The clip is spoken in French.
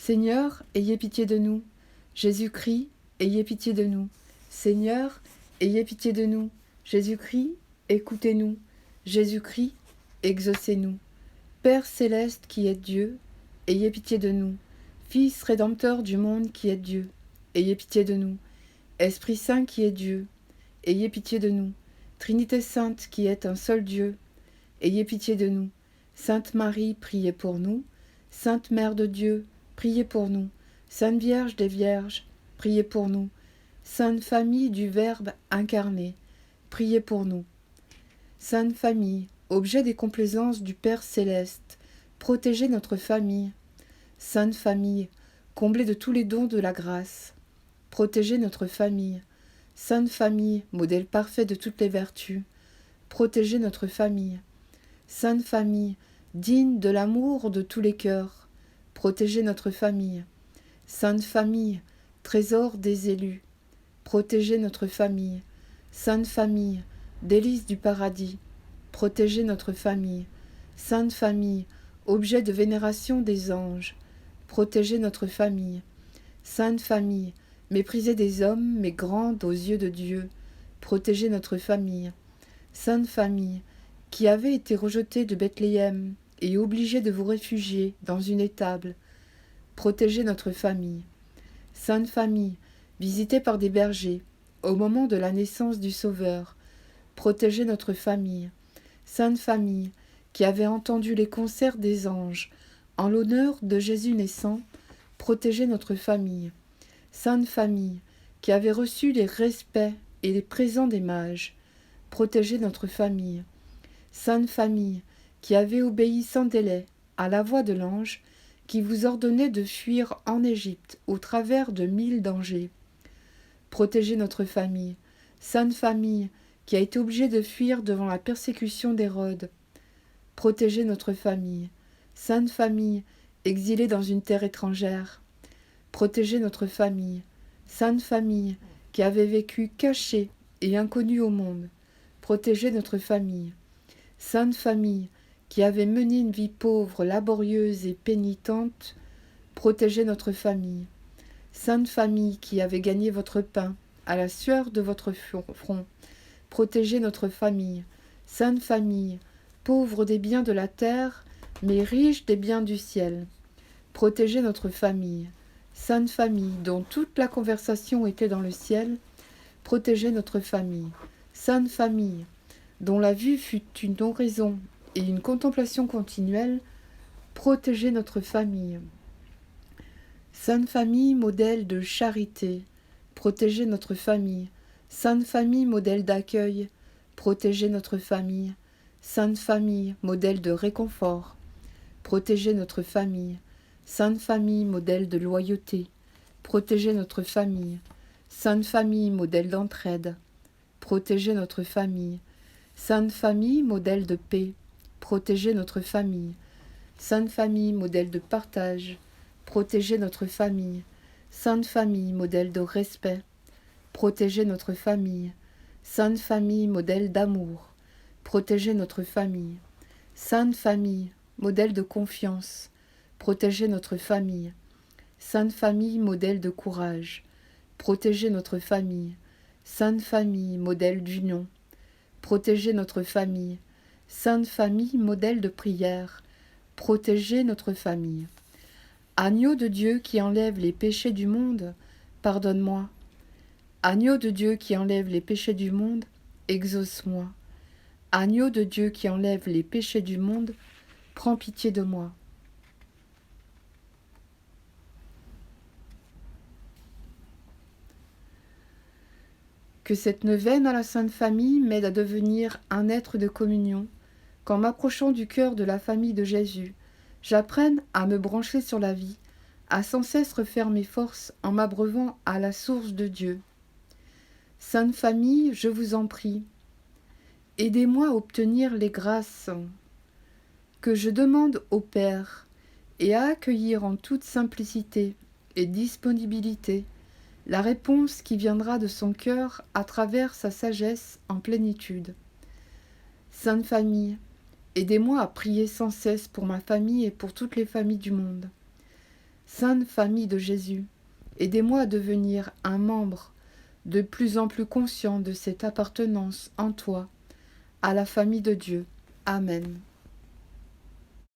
Seigneur, ayez pitié de nous. Jésus-Christ, ayez pitié de nous. Seigneur, ayez pitié de nous. Jésus-Christ, écoutez-nous. Jésus-Christ, exaucez-nous. Père céleste qui êtes Dieu, ayez pitié de nous. Fils rédempteur du monde qui êtes Dieu, ayez pitié de nous. Esprit Saint qui est Dieu, ayez pitié de nous. Trinité Sainte qui est un seul Dieu, ayez pitié de nous. Sainte Marie, priez pour nous. Sainte Mère de Dieu, priez pour nous. Sainte Vierge des Vierges, priez pour nous. Sainte Famille du Verbe incarné, priez pour nous. Sainte Famille, objet des complaisances du Père céleste, protégez notre famille. Sainte Famille, comblée de tous les dons de la grâce, protégez notre famille. Sainte Famille, modèle parfait de toutes les vertus, protégez notre famille. Sainte Famille, digne de l'amour de tous les cœurs, protégez notre famille. Sainte Famille, trésor des élus, protégez notre famille. Sainte Famille, délice du paradis, protégez notre famille. Sainte Famille, objet de vénération des anges, protégez notre famille. Sainte Famille, méprisée des hommes, mais grande aux yeux de Dieu, protégez notre famille. Sainte Famille, qui avez été rejetée de Bethléem et obligée de vous réfugier dans une étable, protégez notre famille. Sainte Famille, visitée par des bergers au moment de la naissance du Sauveur, protégez notre famille. Sainte Famille, qui avait entendu les concerts des anges en l'honneur de Jésus naissant, protégez notre famille. Sainte Famille, qui avait reçu les respects et les présents des mages, protégez notre famille. Sainte Famille, qui avait obéi sans délai à la voix de l'ange, qui vous ordonnait de fuir en Égypte au travers de 1000 dangers, protégez notre famille. Sainte Famille, qui a été obligée de fuir devant la persécution d'Hérode, protégez notre famille. Sainte Famille, exilée dans une terre étrangère, protégez notre famille. Sainte Famille, qui avait vécu cachée et inconnue au monde, protégez notre famille. Sainte Famille, qui avait mené une vie pauvre, laborieuse et pénitente, protégez notre famille. Sainte Famille, qui avait gagné votre pain à la sueur de votre front, protégez notre famille. Sainte Famille, pauvre des biens de la terre, mais riche des biens du ciel, protégez notre famille. Sainte Famille, dont toute la conversation était dans le ciel, protégez notre famille. Sainte Famille, dont la vue fut une oraison et une contemplation continuelle, protégez notre famille. Sainte Famille, modèle de charité, protégez notre famille. Sainte Famille, modèle d'accueil, protégez notre famille. Sainte Famille, modèle de réconfort, protégez notre famille. Sainte Famille, modèle de loyauté, protégez notre famille. Sainte Famille, modèle d'entraide, protégez notre famille. Sainte Famille, modèle de paix, protégez notre famille. Sainte Famille, modèle de partage, protégez notre famille. Sainte Famille, modèle de respect, protégez notre famille. Sainte Famille, modèle d'amour, protégez notre famille. Sainte Famille, modèle de confiance, protégez notre famille. Sainte Famille, modèle de courage, protégez notre famille. Sainte Famille, modèle d'union, protégez notre famille. Sainte Famille, modèle de prière, protégez notre famille. Agneau de Dieu qui enlève les péchés du monde, pardonne-moi. Agneau de Dieu qui enlève les péchés du monde, exauce-moi. Agneau de Dieu qui enlève les péchés du monde, prends pitié de moi. Que cette neuvaine à la Sainte Famille m'aide à devenir un être de communion, qu'en m'approchant du cœur de la famille de Jésus, j'apprenne à me brancher sur la vie, à sans cesse refaire mes forces en m'abreuvant à la source de Dieu. Sainte Famille, je vous en prie, aidez-moi à obtenir les grâces que je demande au Père et à accueillir en toute simplicité et disponibilité la réponse qui viendra de son cœur à travers sa sagesse en plénitude. Sainte Famille, aidez-moi à prier sans cesse pour ma famille et pour toutes les familles du monde. Sainte Famille de Jésus, aidez-moi à devenir un membre de plus en plus conscient de cette appartenance en toi, à la famille de Dieu. Amen.